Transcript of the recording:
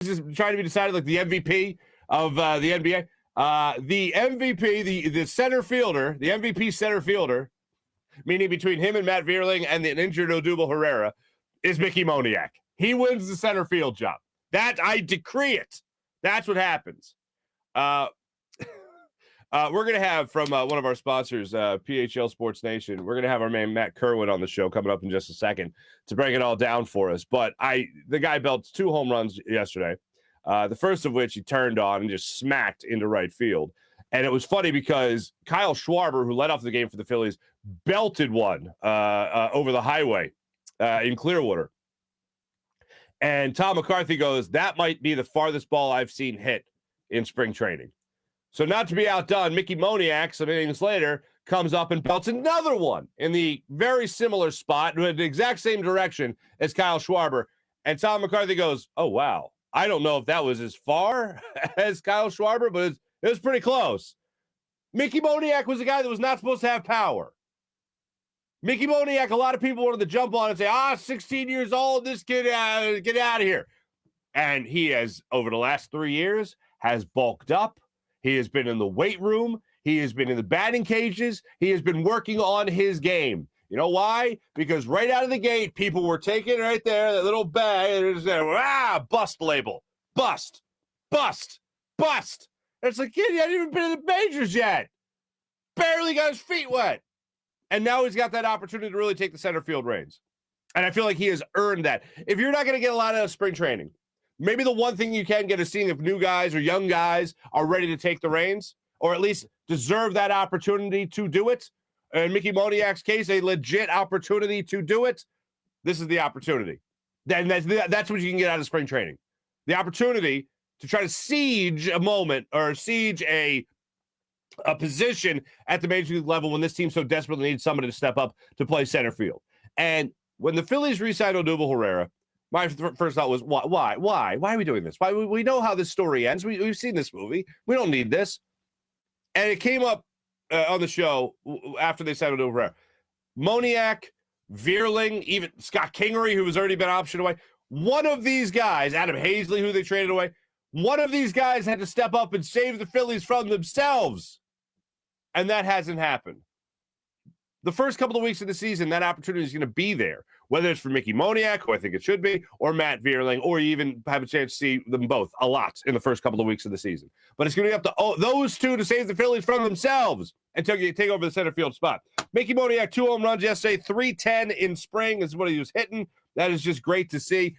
just trying to be decided like the MVP of the NBA. The MVP, the center fielder, the MVP center fielder, meaning between him and Matt Vierling and the injured Odubel Herrera, is Mickey Moniak. He wins the center field job. That I decree it. That's what happens. We're going to have from one of our sponsors, PHL Sports Nation, we're going to have our man Matt Kerwin on the show coming up in just a second to break it all down for us. But the guy belts 2 home runs yesterday, the first of which he turned on and just smacked into right field. And it was funny because Kyle Schwarber, who led off the game for the Phillies, belted one over the highway in Clearwater. And Tom McCarthy goes, that might be the farthest ball I've seen hit in spring training. So not to be outdone, Mickey Moniak, some innings later, comes up and belts another one in the very similar spot, in the exact same direction as Kyle Schwarber. And Tom McCarthy goes, oh, wow. I don't know if that was as far as Kyle Schwarber, but it was pretty close. Mickey Moniak was a guy that was not supposed to have power. Mickey Moniak, a lot of people wanted to jump on and say, 16 years old, this kid, get out of here. And he has, over the last 3 years, has bulked up. He has been in the weight room. He has been in the batting cages. He has been working on his game. You know why? Because right out of the gate, people were taking right there, that little bag, and it was there, bust label. Bust. Bust. Bust. And it's like, kid, he hadn't even been in the majors yet. Barely got his feet wet. And now he's got that opportunity to really take the center field reins. And I feel like he has earned that. If you're not going to get a lot out of spring training, maybe the one thing you can get is seeing if new guys or young guys are ready to take the reins or at least deserve that opportunity to do it. In Mickey Moniak's case, a legit opportunity to do it. This is the opportunity. Then that's what you can get out of spring training. The opportunity to try to siege a moment or siege a position at the major league level when this team so desperately needs somebody to step up to play center field. And when the Phillies re-signed Odubel Herrera, my first thought was, why? Why are we doing this? Why? We know how this story ends. We've seen this movie. We don't need this. And it came up on the show after they signed Odubel Herrera. Moniak, Vierling, even Scott Kingery, who has already been optioned away. One of these guys, Adam Hazley, who they traded away, one of these guys had to step up and save the Phillies from themselves. And that hasn't happened. The first couple of weeks of the season, that opportunity is going to be there, whether it's for Mickey Moniak, who I think it should be, or Matt Vierling, or you even have a chance to see them both a lot in the first couple of weeks of the season. But it's going to be up to those two to save the Phillies from themselves until you take over the center field spot. Mickey Moniak, 2 home runs yesterday, 310 in spring is what he was hitting. That is just great to see.